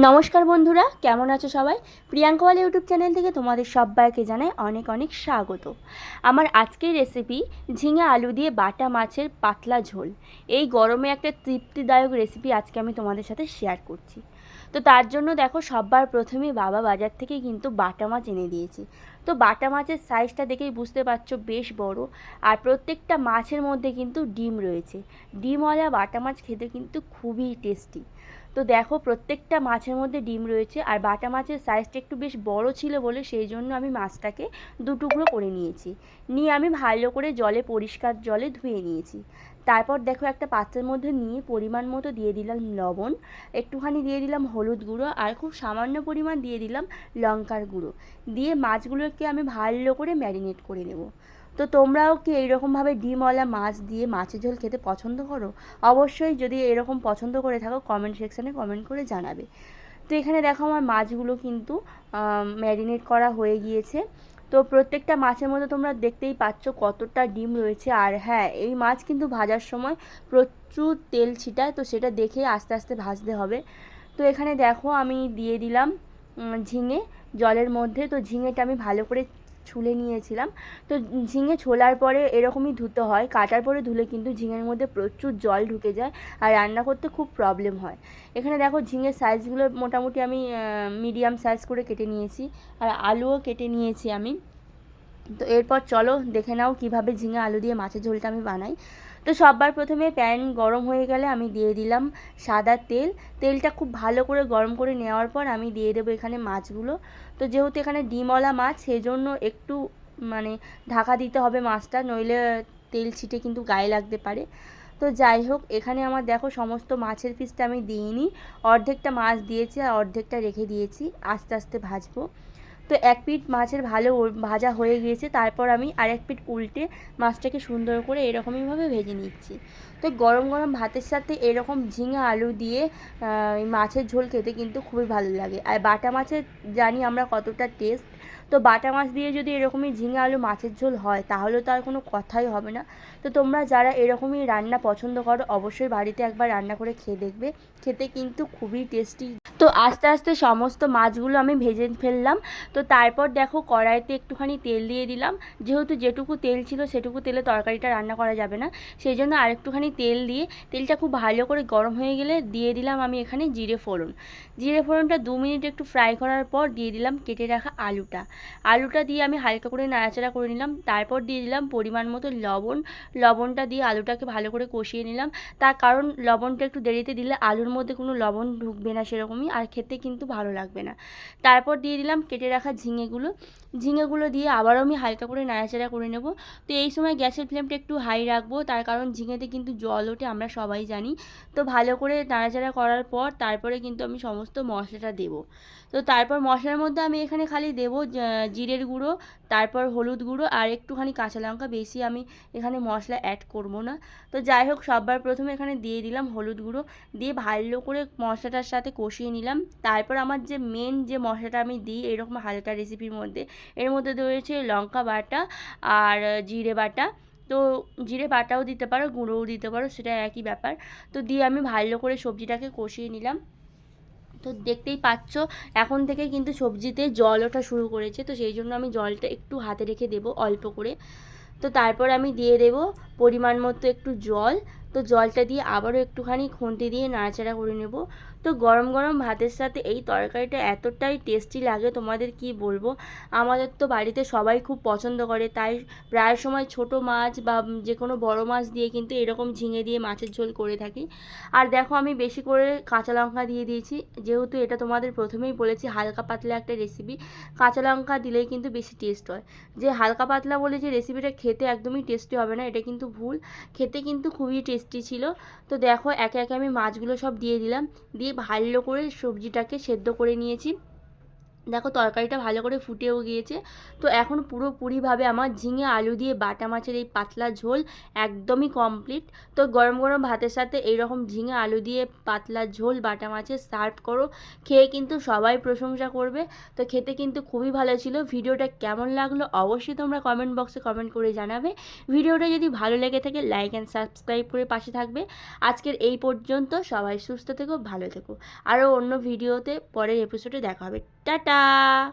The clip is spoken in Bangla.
নমস্কার বন্ধুরা, কেমন আছো সবাই? প্রিয়াঙ্কাওয়ালা ইউটিউব চ্যানেল থেকে তোমাদের সবাইকে জানাই অনেক অনেক স্বাগত। আমার আজকের রেসিপি ঝিঙে আলু দিয়ে বাটা মাছের পাতলা ঝোল। এই গরমে একটা তৃপ্তিদায়ক রেসিপি আজকে আমি তোমাদের সাথে শেয়ার করছি। তো তার জন্য দেখো, সবার প্রথমে বাবা বাজার থেকে কিন্তু বাটা মাছ এনে দিয়েছি। তো বাটা মাছের সাইজটা দেখেই বুঝতে পারছো, বেশ বড়। আর প্রত্যেকটা মাছের মধ্যে কিন্তু ডিম রয়েছে। ডিমওয়ালা বাটা মাছ খেতে কিন্তু খুবই টেস্টি। তো দেখো, প্রত্যেকটা মাছের মধ্যে ডিম রয়েছে। আর বাটা মাছের সাইজটা একটু বেশ বড় ছিল বলে সেই জন্য আমি মাছটাকে দু টুকরো করে নিয়েছি। নিয়ে আমি ভালো করে পরিষ্কার জলে ধুয়ে নিয়েছি। তারপর দেখো, একটা পাত্রের মধ্যে নিয়ে পরিমাণ মতো দিয়ে দিলাম লবণ, একটুখানি দিয়ে দিলাম হলুদ গুঁড়ো, আর খুব সামান্য পরিমাণ দিয়ে দিলাম লঙ্কার গুঁড়ো। দিয়ে মাছগুলোকে আমি ভালো করে ম্যারিনেট করে নেব। তো তোমরাও কি এইরকমভাবে ডিমওয়ালা মাছ দিয়ে মাছের ঝোল খেতে পছন্দ করো? অবশ্যই যদি এরকম পছন্দ করে থাকো কমেন্ট সেকশানে কমেন্ট করে জানাবে। তো এখানে দেখো, আমার মাছগুলো কিন্তু ম্যারিনেট করা হয়ে গিয়েছে। তো প্রত্যেকটা মাছের মধ্যে তোমরা দেখতেই পাচ্ছ কতটা ডিম রয়েছে। আর হ্যাঁ, এই মাছ কিন্তু ভাজার সময় প্রচুর তেল ছিটায়, তো সেটা দেখে আস্তে আস্তে ভাজতে হবে। তো এখানে দেখো, আমি দিয়ে দিলাম ঝিঙে জলের মধ্যে। তো ঝিঙেটা আমি ভালো করে ছুলে নিয়েছিলাম। তো ঝিঙে ছোলার পরে এরকমই ধুতে হয়, কাটার পরে ধুলে কিন্তু ঝিঙের মধ্যে প্রচুর জল ঢুকে যায় আর রান্না করতে খুব প্রবলেম হয়। এখানে দেখো, ঝিঙের সাইজগুলো মোটামুটি আমি মিডিয়াম সাইজ করে কেটে নিয়েছি। আর আলুও কেটে নিয়েছি আমি। তো এরপর চলো দেখে নাও কিভাবে ঝিঙে আলু দিয়ে মাছের ঝোলটা আমি বানাই। তো সবার প্রথমে প্যান গরম হয়ে গেলে আমি দিয়ে দিলাম সাদা তেল। তেলটা খুব ভালো করে গরম করে নেওয়ার পর আমি দিয়ে দেবো এখানে মাছগুলো। তো যেহেতু এখানে ডিমওয়ালা মাছ, সেই জন্য একটু মানে ঢাকা দিতে হবে মাছটা, নইলে তেল ছিটে কিন্তু গায়ে লাগতে পারে। তো যাই হোক, এখানে আমার দেখো সমস্ত মাছের পিসটা আমি দিইনি, অর্ধেকটা মাছ দিয়েছি আর অর্ধেকটা রেখে দিয়েছি, আস্তে আস্তে ভাজবো। তো এক পিঠ মাছের ভালো ভাজা হয়ে গিয়েছে, তারপর আমি আরেক পিঠ উল্টে মাছটাকে সুন্দর করে এরকমইভাবে ভেজে নিচ্ছি। তো গরম গরম ভাতের সাথে এরকম ঝিঙে আলু দিয়ে মাছের ঝোল খেতে কিন্তু খুবই ভালো লাগে। আর বাটা মাছের জানি আমরা কতটা টেস্ট। তো বাটা মাছ দিয়ে যদি এরকমই ঝিঙে আলু মাছের ঝোল হয় তাহলে তো আর কোনো কথাই হবে না। তো তোমরা যারা এরকমই রান্না পছন্দ করো অবশ্যই বাড়িতে একবার রান্না করে খেয়ে দেখবে, খেতে কিন্তু খুবই টেস্টি। তো আস্তে আস্তে সমস্ত মাছগুলো আমি ভেজে ফেললাম। তো তারপর দেখো, কড়াইতে একটুখানি তেল দিয়ে দিলাম। যেহেতু যেটুকু তেল ছিল সেটুকু তেলে তরকারিটা রান্না করা যাবে না, সেই জন্য আরেকটুখানি তেল দিয়ে তেলটা খুব ভালো করে গরম হয়ে গেলে দিয়ে দিলাম আমি এখানে জিরে ফোড়ন। জিরে ফোড়নটা 2 মিনিট একটু ফ্রাই করার পর দিয়ে দিলাম কেটে রাখা আলুটা দিয়ে আমি হালকা করে নাড়াচাড়া করে নিলাম। তারপর দিয়ে দিলাম পরিমাণ মতো লবণটা দিয়ে আলুটাকে ভালো করে কষিয়ে নিলাম। তার কারণ লবণটা একটু দেরিতে দিলে আলুর মধ্যে কোনো লবণ ঢুকবে না সেরকমই, আর খেতে কিন্তু ভালো লাগবে না। তারপর দিয়ে দিলাম কেটে রাখা ঝিঙেগুলো দিয়ে আবারও আমি হালকা করে নাড়াচাড়া করে নেব। তো এই সময় গ্যাসের ফ্লেমটা একটু হাই রাখবো, তার কারণ ঝিঙেতে কিন্তু জল ওঠে, আমরা সবাই জানি। তো ভালো করে নাড়াচাড়া করার পর তারপরে কিন্তু আমি সমস্ত মশলাটা দেবো। তো তারপর মশলার মধ্যে আমি এখানে খালি দেবো জিরের গুঁড়ো, তারপর হলুদ গুঁড়ো আর একটুখানি কাঁচা লঙ্কা, বেশি আমি এখানে মশলা অ্যাড করব না। তো যাই হোক, সবার প্রথমে এখানে দিয়ে দিলাম হলুদ গুঁড়ো, দিয়ে ভালো করে মশলাটার সাথে কষিয়ে নিলাম। তারপর আমার যে মেন যে মশলাটা আমি দিই এরকম হালকা রেসিপির মধ্যে, এর মধ্যে রয়েছে লঙ্কা বাটা আর জিরে বাটা। তো জিরে বাটাও দিতে পারো, গুঁড়োও দিতে পারো, সেটা একই ব্যাপার। তো দিয়ে আমি ভালো করে সবজিটাকে কষিয়ে নিলাম। তো দেখতেই পাচ্ছ এখন থেকে কিন্তু সবজিতে জল ওঠা শুরু করেছে, তো সেই জন্য আমি জলটা একটু হাতে রেখে দেবো অল্প করে। তো তারপর আমি দিয়ে দেবো পরিমাণ মতো একটু জল। তো জলটা দিয়ে আবারও একটুখানি খুন্তি দিয়ে নাড়াচাড়া করে নেব। তো গরম গরম ভাতের সাথে এই তরকারিটা এতটাই টেস্টি লাগে, তোমাদের কি বলবো। আমাদের তো বাড়িতে সবাই খুব পছন্দ করে, তাই প্রায় সময় ছোট মাছ বা যে কোনো বড় মাছ দিয়ে কিন্তু এরকম ঝিঙে দিয়ে মাছের ঝোল করে থাকি। আর দেখো, আমি বেশি করে কাঁচা লঙ্কা দিয়ে দিয়েছি, যেহেতু এটা তোমাদের প্রথমেই বলেছি হালকা পাতলা একটা রেসিপি, কাঁচা লঙ্কা দিলেই কিন্তু বেশি টেস্ট হয়। যে হালকা পাতলা বলে যে রেসিপিটা খেতে একদমই টেস্টি হবে না, এটা কিন্তু ভুল। খেতে কিন্তু খুবই টেস্টি ছিল। তো দেখো, একে একে আমি মাছগুলো সব দিয়ে দিলাম, দিয়ে ভালো করে সবজিটাকে সেদ্ধ করে নিয়েছি। দেখো তরকারিটা ভালো করে ফুটেও গিয়েছে। তো এখন পুরোপুরিভাবে আমার ঝিঙে আলু দিয়ে বাটা মাছের এই পাতলা ঝোল একদমই কমপ্লিট। তো গরম গরম ভাতের সাথে এইরকম ঝিঙে আলু দিয়ে পাতলা ঝোল বাটা মাছের সার্ভ করো, খেয়ে কিন্তু সবাই প্রশংসা করবে। তো খেতে কিন্তু খুবই ভালো ছিল। ভিডিওটা কেমন লাগলো অবশ্যই তোমরা কমেন্ট বক্সে কমেন্ট করে জানাবে। ভিডিওটা যদি ভালো লেগে থাকে লাইক অ্যান্ড সাবস্ক্রাইব করে পাশে থাকবে। আজকের এই পর্যন্ত, সবাই সুস্থ থেকো, ভালো থেকো। আরও অন্য ভিডিওতে পরের এপিসোডে দেখা হবে। টাটা।